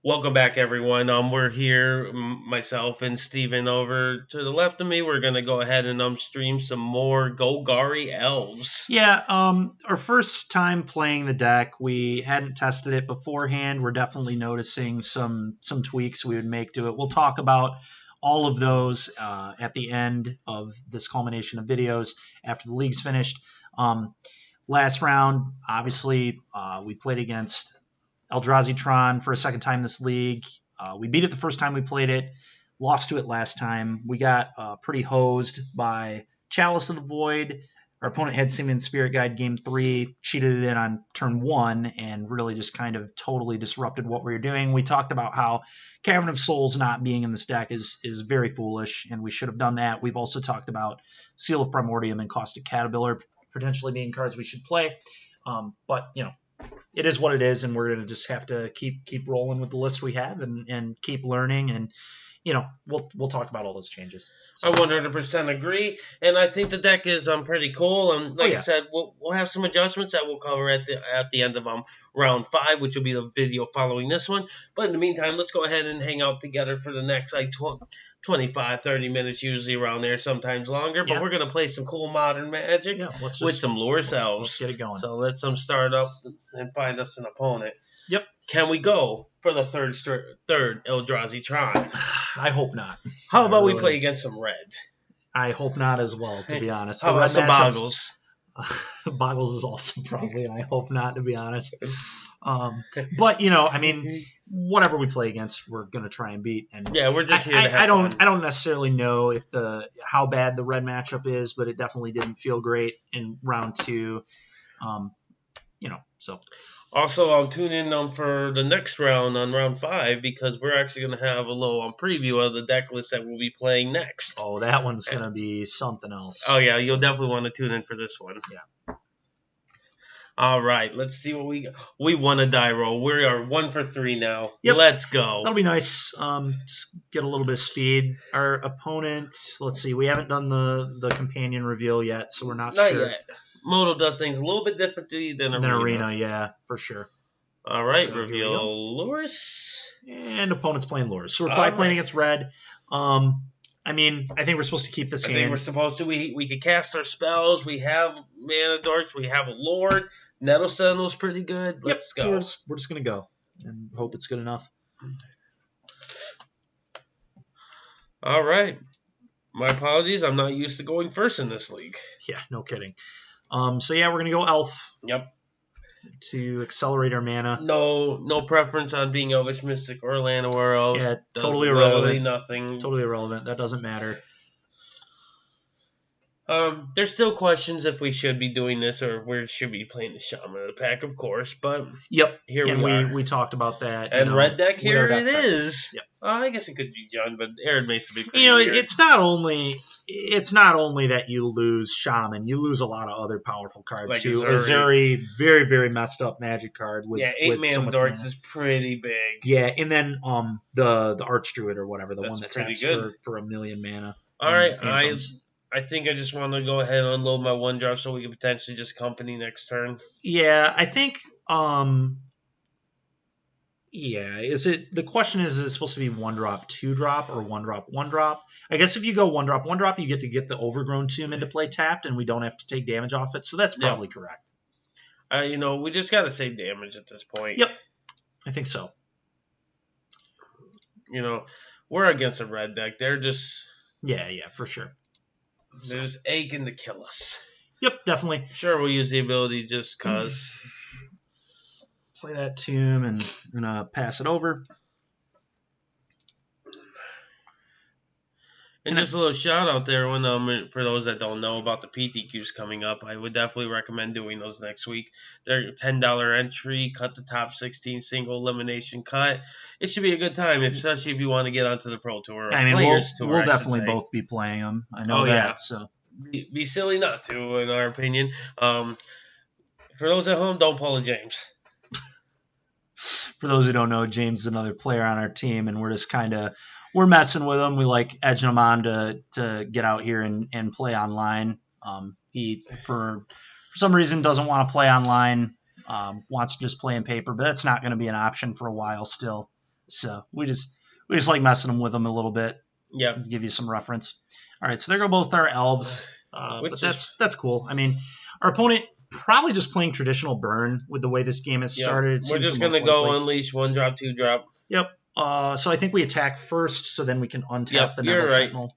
Welcome back, everyone. We're here, myself and Steven over to the left of me. We're gonna go ahead and stream some more Golgari Elves. Yeah, our first time playing the deck, we hadn't tested it beforehand. We're definitely noticing some tweaks we would make to it. We'll talk about all of those at the end of this culmination of videos after the league's finished. Last round, obviously, we played against Eldrazi Tron for a second time this league. We beat it the first time we played it, lost to it last time. We got pretty hosed by Chalice of the Void. Our opponent had Simian Spirit Guide game 3, cheated it in on turn 1, and really just kind of totally disrupted what we were doing. We talked about how Cavern of Souls not being in this deck is very foolish, and we should have done that. We've also talked about Seal of Primordium and Caustic Caterpillar potentially being cards we should play. But, it is what it is, and we're going to just have to keep rolling with the list we have and keep learning, and we'll talk about all those changes. So. I 100% agree, and I think the deck is pretty cool. And like I said, we'll have some adjustments that we'll cover at the end of round 5, which will be the video following this one. But in the meantime, let's go ahead and hang out together for the next 25, 30 minutes, usually around there, sometimes longer. But we're gonna play some cool modern Magic with some Lurrus Elves. Let's get it going. So let's start up and find us an opponent. Yep. Can we go for the third Eldrazi Tron? I hope not. How about we play against some red? I hope not as well, to be honest. How about some Boggles? Boggles is also probably, and I hope not, to be honest. But whatever we play against, we're gonna try and beat. And we're just here. I don't necessarily know if how bad the red matchup is, but it definitely didn't feel great in round 2. So. Also, I'll tune in for the next round on round 5 because we're actually going to have a little preview of the deck list that we'll be playing next. Oh, that one's going to be something else. Oh, yeah, you'll definitely want to tune in for this one. Yeah. All right, let's see what we got. We won a die roll. We are 1 for 3 now. Yep. Let's go. That'll be nice. Just get a little bit of speed. Our opponent, let's see, we haven't done the companion reveal yet, so we're not sure. Not yet. Moto does things a little bit differently than Arena. Yeah, for sure. All right, reveal Lurrus. And opponent's playing Lurrus. So we're probably playing against red. I think we're supposed to keep this hand. I think we're supposed to. We could cast our spells. We have Mana Darts. We have a Lord. Nettle Sentinel's pretty good. Let's go. We're just going to go and hope it's good enough. All right. My apologies. I'm not used to going first in this league. Yeah, no kidding. We're going to go Elf. Yep. To accelerate our mana. No preference on being Elvish Mystic or Llanowar Elves. Yeah, totally irrelevant. Nothing. Totally irrelevant. That doesn't matter. There's still questions if we should be doing this or where should we be playing the Shaman of the Pack, of course. But here we are. We talked about that. And red deck here it is. Yep. I guess it could be John, but Aaron makes a big. It's not only that you lose Shaman, you lose a lot of other powerful cards like too. Azuri, very, very messed up Magic card with 8 mana so Darts is pretty big. Yeah, and then the Archdruid or whatever, That's one that taps for 1 million mana. All right, I think I just want to go ahead and unload my 1-drop so we can potentially just company next turn. Yeah, I think. The question is it supposed to be 1-drop, 2-drop, or 1-drop, 1-drop? I guess if you go 1-drop, 1-drop, you get to get the Overgrown Tomb into play tapped, and we don't have to take damage off it. So that's probably correct. We just got to save damage at this point. Yep, I think so. We're against a red deck. They're just for sure. They're just aching to kill us. Yep, definitely. Sure, we'll use the ability just because. Play that tomb and I'm going to pass it over. And just a little shout out there for those that don't know about the PTQs coming up. I would definitely recommend doing those next week. They're $10 entry, cut the top 16, single elimination cut. It should be a good time, especially if you want to get onto the Pro Tour. We'll definitely both be playing them. I know that. Yeah. So be silly not to, in our opinion. For those at home, don't pull a James. For those who don't know, James is another player on our team, and we're just we're messing with him. We like edging him on to get out here and play online. He, for some reason, doesn't want to play online, wants to just play in paper, but that's not going to be an option for a while still. So we just like messing them with them a little bit. Yep. To give you some reference. All right, so there go both our elves. But that's cool. I mean, our opponent probably just playing traditional burn with the way this game has started. We're just going to go unleash 1-drop, 2-drop. Yep. So I think we attack first, so then we can untap the Nettle Sentinel.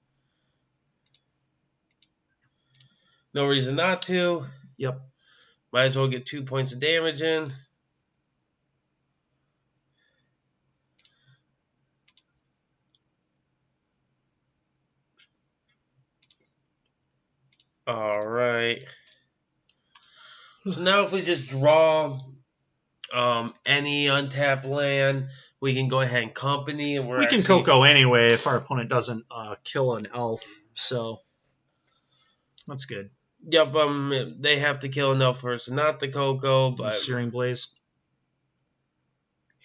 No reason not to. Yep. Might as well get 2 points of damage in. All right. So now if we just draw any untapped land, we can go ahead and company. And we can Coco anyway if our opponent doesn't kill an elf. So that's good. Yep, they have to kill an elf first, not the Coco, but Searing Blaze.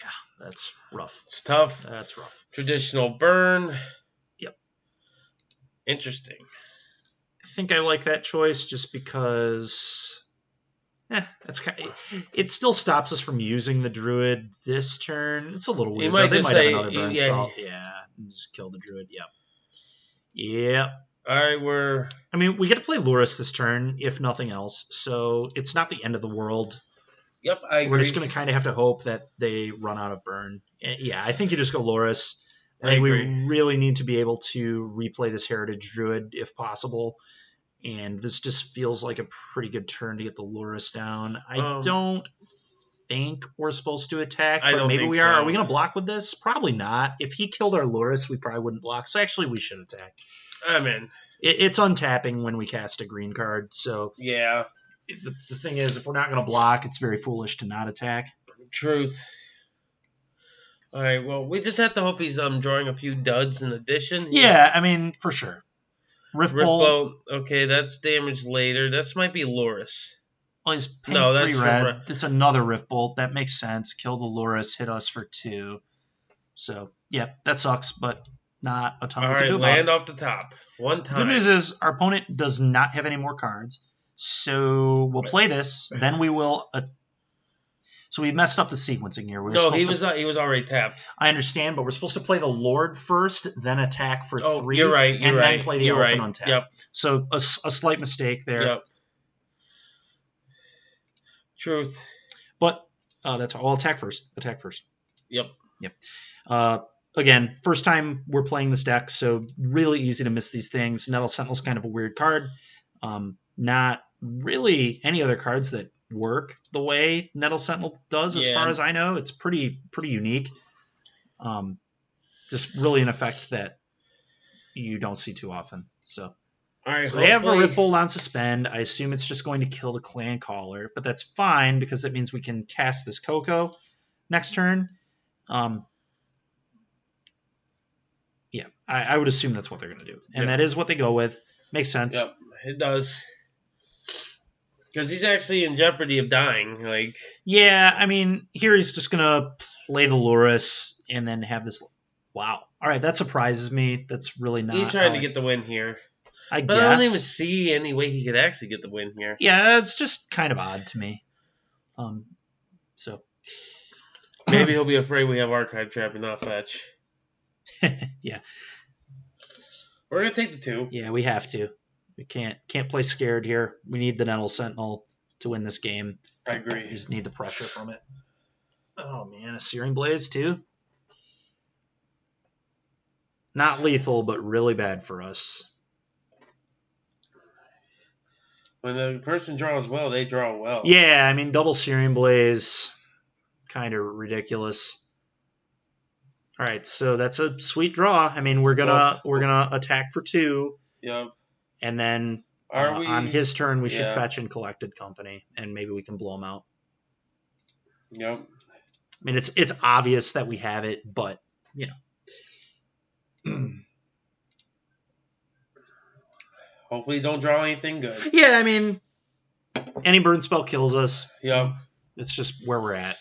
Yeah, that's rough. It's tough. That's rough. Traditional burn. Yep. Interesting. I think I like that choice just because it still stops us from using the druid this turn. It's a little weird. They might have another burn spell. Yeah, just kill the druid. Yep. Yep. All right, I mean, we get to play Lurrus this turn, if nothing else, so it's not the end of the world. Yep, I agree. We're just going to kind of have to hope that they run out of burn. Yeah, I think you just go Lurrus. I think we really need to be able to replay this Heritage Druid if possible, and this just feels like a pretty good turn to get the Lurrus down. I don't think we're supposed to attack, but maybe we are. So. Are we going to block with this? Probably not. If he killed our Lurrus, we probably wouldn't block, so actually we should attack. I'm in. It's untapping when we cast a green card, so... Yeah. The thing is, if we're not going to block, it's very foolish to not attack. Truth. All right, well, we just have to hope he's drawing a few duds in addition. Yeah, I mean, for sure. Rift Bolt. Okay, that's damage later. That might be Lurrus. Well, he's paying 3 red. It's another Rift Bolt. That makes sense. Kill the Lurrus, hit us for 2. So, yeah, that sucks, but... not a ton we can do about it. Land off the top. One time. Good news is our opponent does not have any more cards. So we'll play this. Then we will... so we messed up the sequencing here. He was already tapped. I understand, but we're supposed to play the Lord first, then attack for 3. You're right. Then play the Elf and untap. Yep. So a slight mistake there. Yep. Truth. But that's all. I'll attack first. Yep. Again, first time we're playing this deck, so really easy to miss these things. Nettle Sentinel's kind of a weird card. Not really any other cards that work the way Nettle Sentinel does, as far as I know. It's pretty unique. Just really an effect that you don't see too often. So, all right, so they have a Rift Bolt on suspend. I assume it's just going to kill the Clan Caller, but that's fine because that means we can cast this Coco next turn. Yeah, I would assume that's what they're going to do. And that is what they go with. Makes sense. Yep, it does. Because he's actually in jeopardy of dying. Yeah, I mean, here he's just going to play the Lurrus and then have this... Wow. All right, that surprises me. That's really not... He's trying to get the win here. I guess. I don't even see any way he could actually get the win here. Yeah, it's just kind of odd to me. So... Maybe he'll be afraid we have Archive Trap and not Fetch. Yeah. We're going to take the 2. Yeah, we have to. We can't play scared here. We need the Nettle Sentinel to win this game. I agree. We just need the pressure from it. Oh, man, a Searing Blaze, too? Not lethal, but really bad for us. When the person draws well, they draw well. Yeah, I mean, double Searing Blaze, kind of ridiculous. All right, so that's a sweet draw. I mean, we're gonna attack for 2. Yep. And then on his turn, we should fetch and Collected Company, and maybe we can blow him out. Yep. I mean, it's obvious that we have it, but you know. Hopefully, don't draw anything good. Yeah, I mean, any burn spell kills us. Yep. It's just where we're at.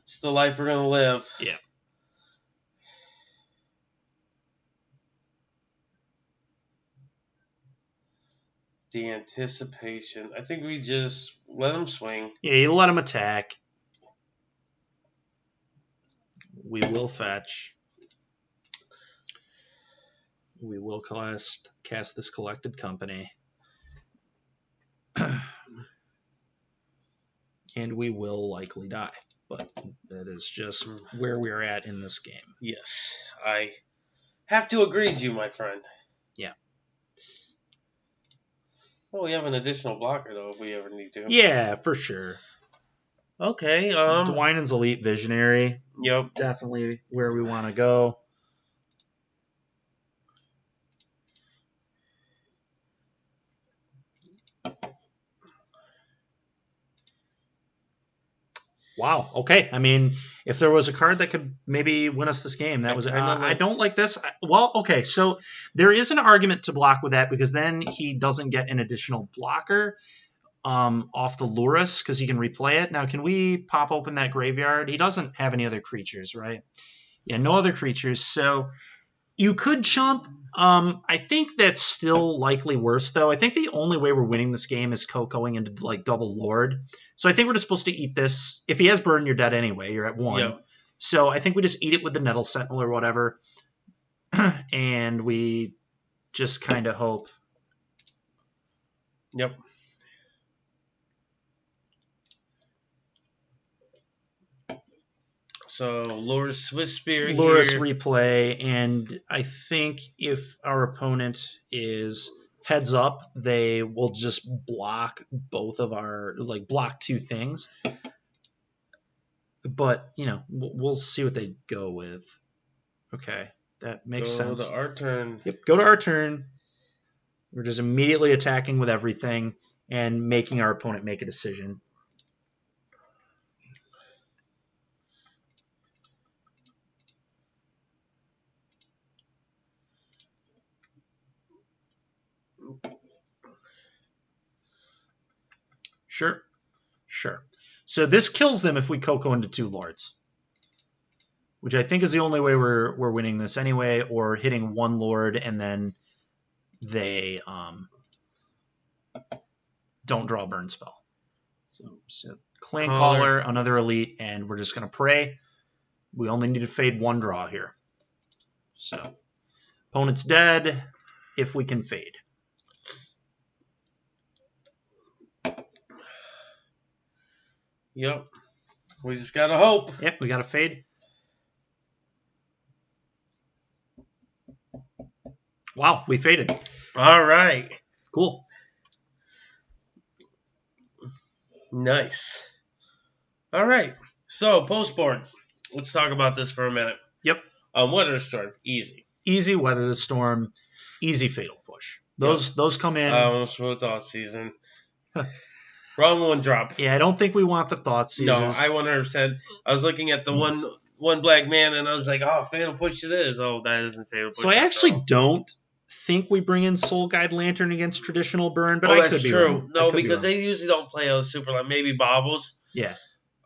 It's the life we're gonna live. Yeah. The anticipation. I think we just let him swing. Yeah, you let him attack. We will fetch. We will cast this Collected Company. And we will likely die. But that is just where we are at in this game. Yes, I have to agree with you, my friend. Yeah. Well, we have an additional blocker, though, if we ever need to. Yeah, for sure. Okay. Dwynen's Elite Visionary. Yep. Definitely where we want to go. Wow. Okay. I mean, if there was a card that could maybe win us this game, that was. I don't like this. Well, okay. So there is an argument to block with that because then he doesn't get an additional blocker off the Lurrus because he can replay it. Now, can we pop open that graveyard? He doesn't have any other creatures, right? Yeah, no other creatures. So you could chump. I think that's still likely worse, though. I think the only way we're winning this game is Cocoing into like double Lord. So I think we're just supposed to eat this. If he has Burn, you're dead anyway. You're at 1. Yep. So I think we just eat it with the Nettle Sentinel or whatever. And we just kind of hope. Yep. So Lurrus Swiss Spear Lurrus here. replay, and I think if our opponent is heads up, they will just block both of our, like, block 2 things. But, you know, we'll see what they go with. Okay, that makes sense. Go to our turn. Yep, go to our turn. We're just immediately attacking with everything and making our opponent make a decision. Sure. So this kills them if we Coco into 2 Lords, which I think is the only way we're winning this anyway, or hitting 1 Lord and then they don't draw a burn spell. So Clan Caller, another Elite, and we're just going to pray. We only need to fade 1 draw here. So opponent's dead if we can fade. Yep. We just gotta hope. Yep, we gotta fade. Wow, we faded. All right. Cool. Nice. All right. So, post-board. Let's talk about this for a minute. Yep. Weather Storm. Easy. Easy Weather the Storm. Easy Fatal Push. Those come in. Almost for Thought Season. Wrong one drop. Yeah, I don't think we want the Thought Season. No, I 100%. I was looking at the one black man, and I was like, oh, Fatal Push it is. Oh, that isn't Fatal Push. So I actually don't think we bring in Soul Guide Lantern against traditional burn, but I could be wrong. No, because they usually don't play a super like maybe Bobbles. Yeah.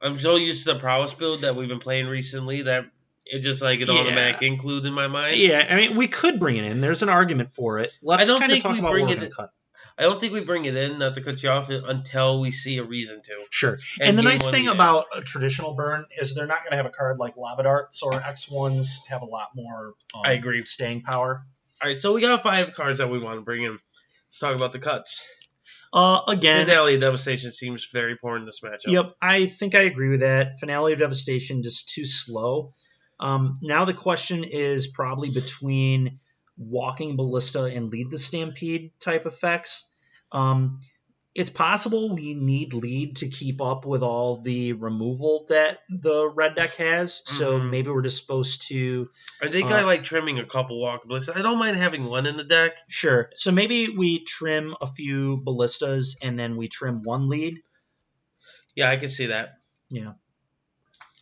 I'm so used to the prowess build that we've been playing recently that it just like an automatic include in my mind. Yeah, I mean we could bring it in. There's an argument for it. Let's kind of talk about what we're going to cut. I don't think we bring it in, not to cut you off, until we see a reason to. Sure. And the nice thing about a traditional burn is they're not going to have a card like Lava Darts, or X1s have a lot more I agree. Staying power. All right, so we got 5 cards that we want to bring in. Let's talk about the cuts. Again, Finale of Devastation seems very important in this matchup. Yep, I think I agree with that. Finale of Devastation, just too slow. Now the question is probably between Walking Ballista and Lead the Stampede type effects. It's possible we need Lead to keep up with all the removal that the red deck has, so maybe we're just supposed to... I think I like trimming a couple Walking Ballistas. I don't mind having 1 in the deck. Sure. So maybe we trim a few Ballistas and then we trim 1 Lead. Yeah, I can see that. Yeah.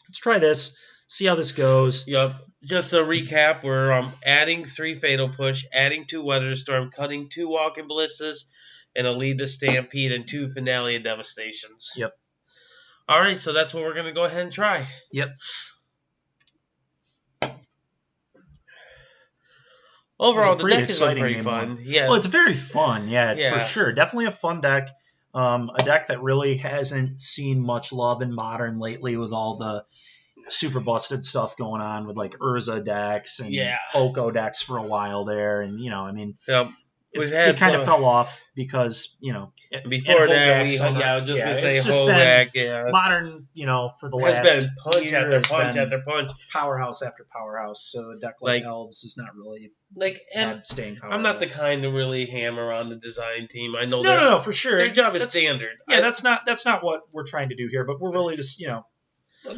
Let's try this. See how this goes. Yep. Just to recap, we're adding 3 Fatal Push, adding 2 Weather Storm, cutting 2 Walking Ballistas, and a Lead the Stampede, and 2 Finale of Devastations. Yep. All right, so that's what we're going to go ahead and try. Yep. Overall, the deck is pretty fun. Yeah. Well, it's very fun. Yeah, for sure. Definitely a fun deck. A deck that really hasn't seen much love in Modern lately with all the super busted stuff going on with like Urza decks and Yeah. Oko decks for a while there, and I mean, Yep. it kind of fell off because before that, I was just gonna say it's just Hogak, been modern, for the has last been punch year after has punch been after punch. powerhouse after powerhouse. So a deck like Elves is not really had staying power. I'm not the kind to really hammer on the design team. I know no, for sure. Their job is standard. Yeah, that's not what we're trying to do here. But we're really just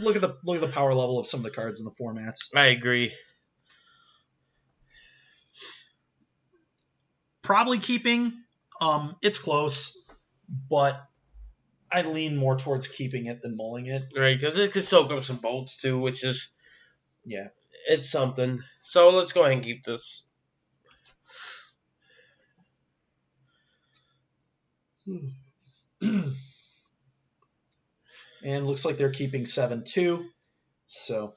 look at the power level of some of the cards in the formats. I agree. Probably keeping. It's close, but I lean more towards keeping it than mulling it. Right, because it could soak up some bolts too, which is it's something. So let's go ahead and keep this. And looks like they're keeping 7-2. So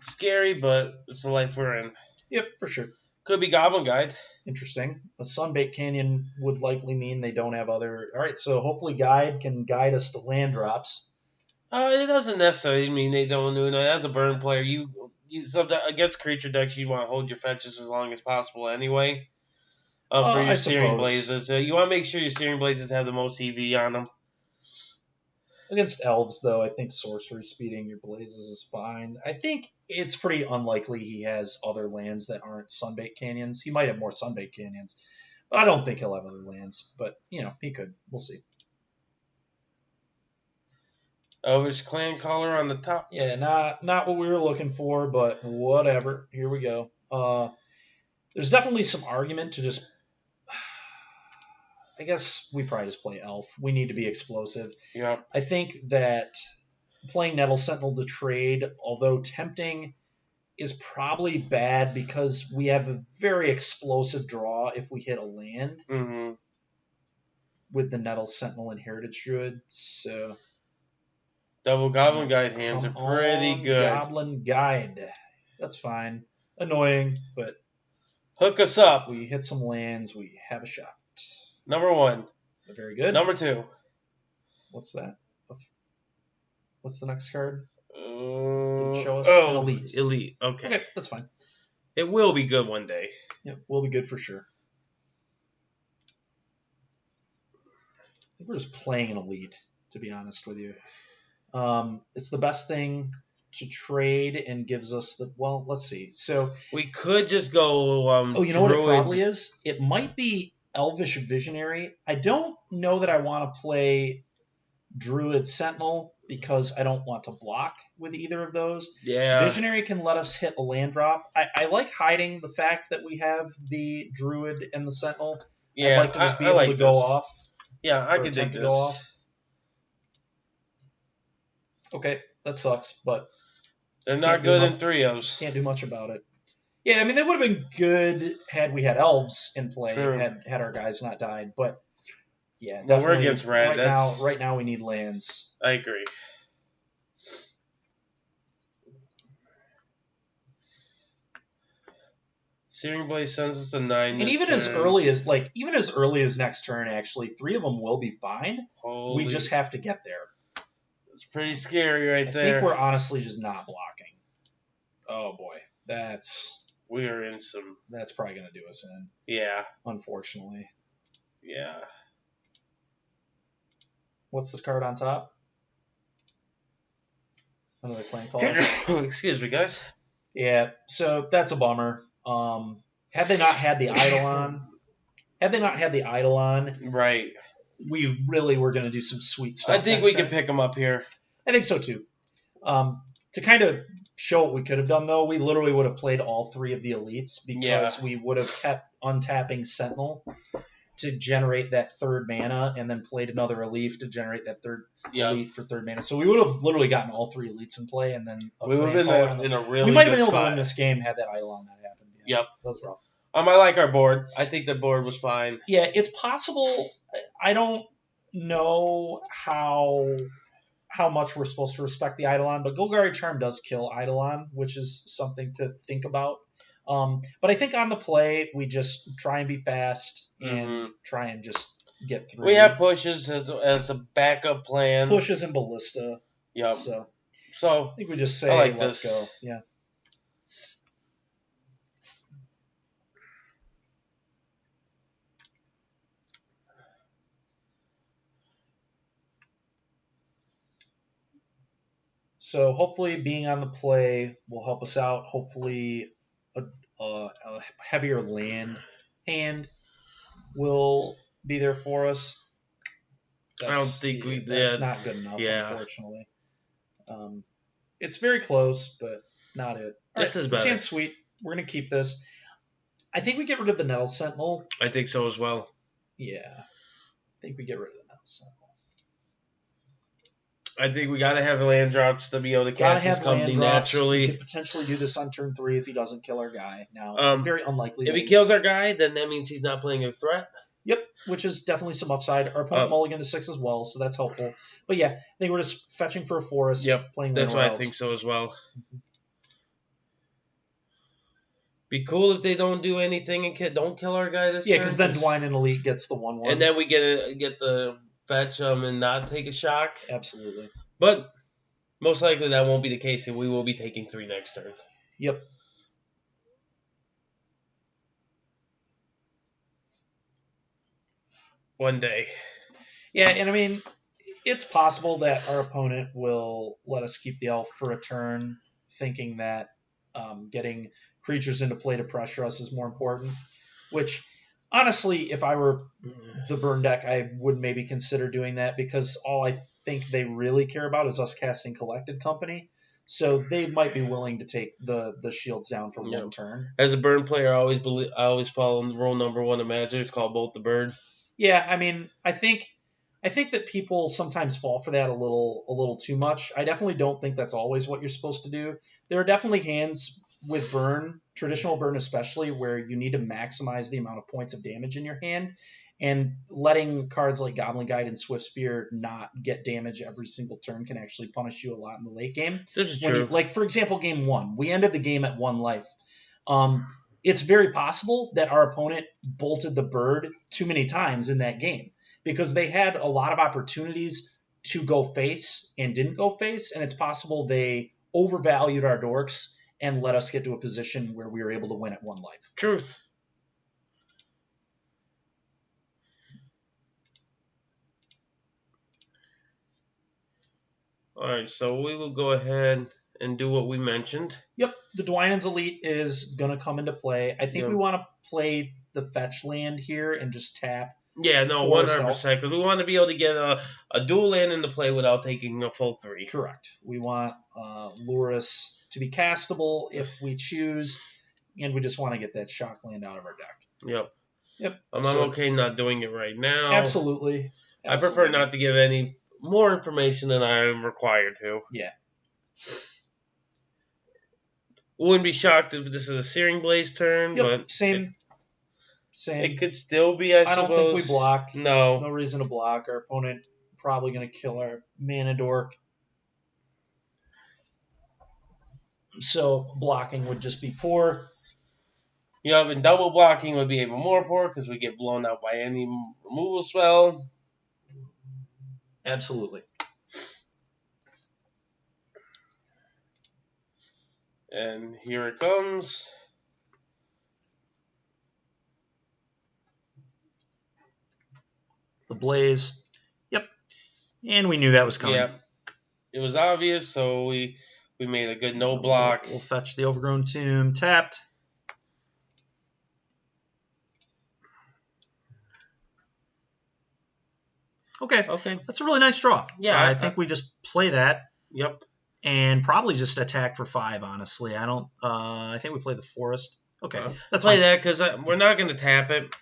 scary, but it's the life we're in. Yep, for sure. Could be Goblin Guide. Interesting. A Sunbait Canyon would likely mean they don't have other... All right, so hopefully Guide can guide us to land drops. It doesn't necessarily mean they don't do it. As a burn player, you against creature decks, you want to hold your fetches as long as possible anyway. For your Searing Blazes. You want to make sure your Searing Blazes have the most EV on them. Against Elves, though, I think sorcery speeding your Blazes is fine. I think it's pretty unlikely he has other lands that aren't Sunbait Canyons. He might have more Sunbait Canyons, but I don't think he'll have other lands. But, he could. We'll see. Elvish Clan Caller on the top. Yeah, not what we were looking for, but whatever. Here we go. There's definitely some argument to just... I guess we probably just play Elf. We need to be explosive. Yeah. I think that playing Nettle Sentinel to trade, although tempting, is probably bad because we have a very explosive draw if we hit a land with the Nettle Sentinel and Heritage Druid. So double Goblin Guide hands are pretty good. Goblin Guide. That's fine. Annoying, but hook us up. If we hit some lands, we have a shot. Number 1. Very good. Number 2. What's that? What's the next card? Show us an Elite. Elite. Okay, that's fine. It will be good one day. Yep, will be good for sure. I think we're just playing an Elite, to be honest with you. It's the best thing to trade and gives us the... Well, let's see. So we could just go... you know what it probably is? It might be Elvish Visionary. I don't know that I want to play Druid Sentinel because I don't want to block with either of those. Yeah. Visionary can let us hit a land drop. I like hiding the fact that we have the Druid and the Sentinel. Yeah, I'd like to just be able to go off. Yeah, I can dig this. Go off. Okay, that sucks, but... They're not good in 3-0s. Can't do much about it. Yeah, I mean, they would have been good had we had Elves in play, had our guys not died. But, yeah, definitely. We're against red. Right now we need lands. I agree. Searing Blaze sends us to 9. And even as early as next turn, actually, 3 of them will be fine. We just have to get there. It's pretty scary right there. I think we're honestly just not blocking. Oh, boy. We are in some... That's probably going to do us in. Yeah. Unfortunately. Yeah. What's the card on top? Another Clan Caller. Excuse me, guys. Yeah, so that's a bummer. Had they not had the idol on, right, we really were going to do some sweet stuff. I think we can pick them up here. I think so too. To kind of show what we could have done, though, we literally would have played all 3 of the elites because we would have kept untapping Sentinel to generate that 3rd mana, and then played another elite to generate that 3rd elite for 3rd mana. So we would have literally gotten all 3 elites in play, and then we would have been in a really. We might have been able to win this game had that Eidolon not happened. Yeah, yep, that was rough. I like our board. I think the board was fine. Yeah, it's possible. I don't know how much we're supposed to respect the Eidolon, but Golgari Charm does kill Eidolon, which is something to think about. But I think on the play, we just try and be fast and try and just get through. We have pushes as a backup plan. Pushes and Ballista. Yep. So So I think we just say, I like let's this. go. Yeah. So hopefully being on the play will help us out. Hopefully a heavier land hand will be there for us. I don't think That's not good enough, yeah. unfortunately. It's very close, but not it. All This right, is this better. hand's sweet. We're gonna keep this. I think we get rid of the Nettle Sentinel. I think so as well. Yeah, I think we get rid of the Nettle Sentinel. I think we gotta have land drops to be able to cast this company naturally. We could potentially do this on turn 3 if he doesn't kill our guy. Now, very unlikely. If he kills our guy, then that means he's not playing a threat. Yep, which is definitely some upside. Our opponent mulliganed to 6 as well, so that's helpful. But yeah, I think we're just fetching for a forest. Yep, playing that's Lurrus. why I think so as well. Be cool if they don't do anything and don't kill our guy this turn. Yeah, because then Dykman Elite gets the 1/1. And then we get the fetch and not take a shock. Absolutely. But most likely that won't be the case, and we will be taking 3 next turn. Yep. One day. Yeah, and I mean, it's possible that our opponent will let us keep the elf for a turn, thinking that getting creatures into play to pressure us is more important. Which, honestly, if I were the burn deck, I would maybe consider doing that, because all I think they really care about is us casting Collected Company. So they might be willing to take the shields down for 1 turn. As a burn player, I always follow rule number 1 of Magic. It's called Bolt the Bird. Yeah, I mean, I think that people sometimes fall for that a little too much. I definitely don't think that's always what you're supposed to do. There are definitely hands with burn, traditional burn especially, where you need to maximize the amount of points of damage in your hand, and letting cards like Goblin Guide and Swift Spear not get damage every single turn can actually punish you a lot in the late game. This is true. Like, for example, game 1, we ended the game at 1 life. It's very possible that our opponent bolted the bird too many times in that game, because they had a lot of opportunities to go face and didn't go face, and it's possible they overvalued our dorks and let us get to a position where we were able to win at 1 life. Truth. All right, so we will go ahead and do what we mentioned. Yep, the Dwynen's Elite is going to come into play. I think we want to play the fetch land here and just tap. Yeah, no, 100%, because we want to be able to get a dual land into play without taking a full 3. Correct. We want Lurrus to be castable if we choose, and we just want to get that shock land out of our deck. Yep. I'm okay not doing it right now. Absolutely. I prefer not to give any more information than I am required to. Yeah. Wouldn't be shocked if this is a Searing Blaze turn, but same. It could still be, I suppose. don't think we block. No. No reason to block. Our opponent probably going to kill our mana dork. So blocking would just be poor. Yeah, and double blocking would be even more poor because we get blown out by any removal spell. Absolutely. And here it comes. The Blaze. Yep. And we knew that was coming. Yeah. It was obvious, so we made a good no block. We'll fetch the Overgrown Tomb. Tapped. Okay. That's a really nice draw. Yeah. I think we just play that. Yep. And probably just attack for 5, honestly. I think we play the Forest. Okay. That's play fine. that because we're not going to tap it.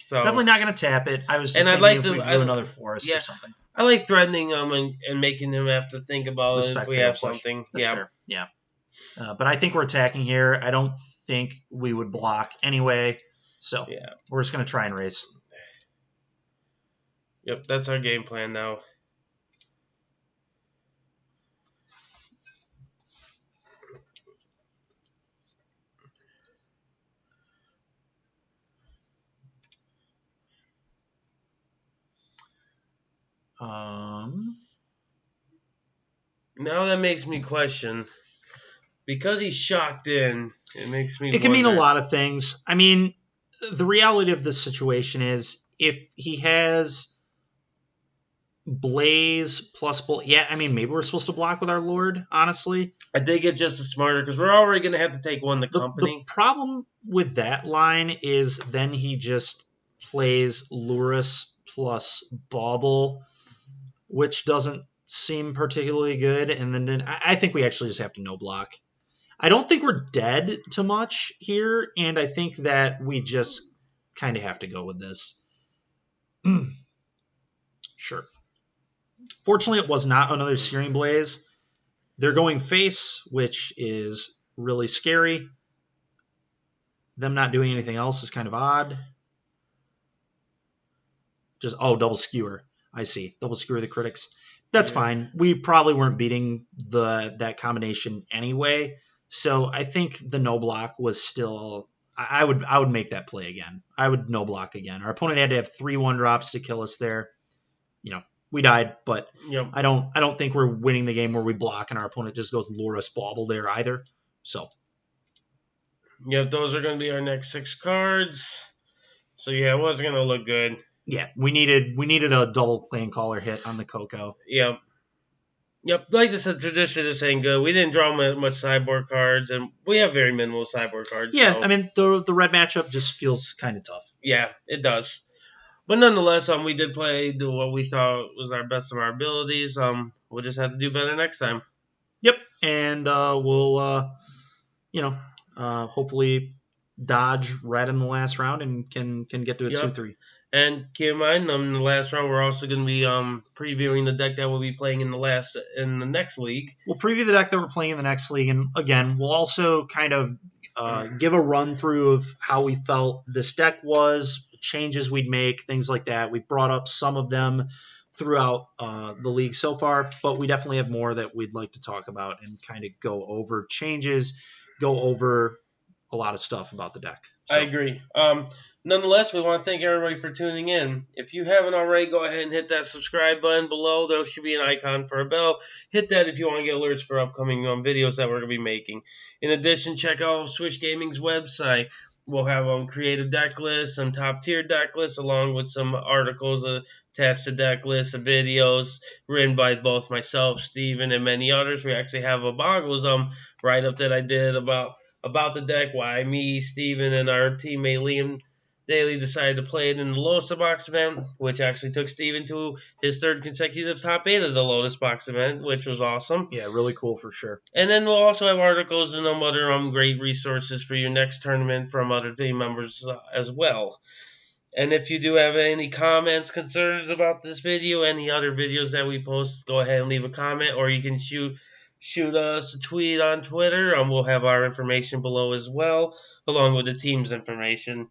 So. Definitely not going to tap it. I was just thinking if we drew another Forest or something. I like threatening them and making them have to think about it if we have something. That's fair. Yeah. But I think we're attacking here. I don't think we would block anyway. So we're just going to try and race. Yep, that's our game plan now. Now that makes me question. Because he's shocked in, it makes me It can mean a wonder. lot of things. I mean, the reality of this situation is if he has Blaze plus yeah, I mean, maybe we're supposed to block with our Lord, honestly. I think it's just a smarter, because we're already going to have to take one the The company. problem with that line is then he just plays Lurrus plus Bauble, which doesn't seem particularly good. And then I think we actually just have to no block. I don't think we're dead to much here, and I think that we just kind of have to go with this. Sure. Fortunately, it was not another Searing Blaze. They're going face, which is really scary. Them not doing anything else is kind of odd. Double skewer. I see. Double skewer the critics. That's fine. We probably weren't beating that combination anyway. So I think the no block was still. I would make that play again. I would no block again. Our opponent had to have 3 1-drops to kill us there. We died, but Yep. I don't think we're winning the game where we block and our opponent just goes Lurrus Bauble there either. So. Yep, those are going to be our next 6 cards. So yeah, it wasn't going to look good. Yeah, we needed a double Clan Caller hit on the Coco. Yep. Like I said, tradition is saying good. We didn't draw much sideboard cards, and we have very minimal sideboard cards. Yeah, so. I mean, the red matchup just feels kind of tough. Yeah, it does. But nonetheless, we did do what we thought was our best of our abilities. We'll just have to do better next time. Yep, and we'll, hopefully dodge red in the last round and can get to a 2-3. And keep in mind, in the last round, we're also going to be previewing the deck that we'll be playing in the next league. We'll preview the deck that we're playing in the next league, and again, we'll also kind of give a run through of how we felt this deck was, changes we'd make, things like that. We brought up some of them throughout the league so far, but we definitely have more that we'd like to talk about and kind of go over changes, go over a lot of stuff about the deck. So. I agree. Nonetheless, we want to thank everybody for tuning in. If you haven't already, go ahead and hit that subscribe button below. There should be an icon for a bell. Hit that if you want to get alerts for upcoming videos that we're going to be making. In addition, check out Swish Gaming's website. We'll have creative deck lists, some top-tier deck lists, along with some articles attached to deck lists and videos written by both myself, Steven, and many others. We actually have a Boggles write-up that I did about the deck, why me, Steven, and our teammate Liam Daly decided to play it in the Lotus Box event, which actually took Steven to his 3rd consecutive top 8 of the Lotus Box event, which was awesome. Yeah, really cool for sure. And then we'll also have articles and other great resources for your next tournament from other team members as well. And if you do have any comments, concerns about this video, any other videos that we post, go ahead and leave a comment, or you can shoot us a tweet on Twitter. We'll have our information below as well, along with the team's information.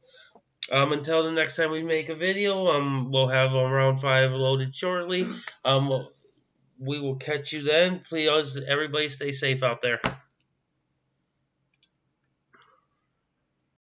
Until the next time we make a video, we'll have round 5 loaded shortly. We will catch you then. Please, everybody, stay safe out there.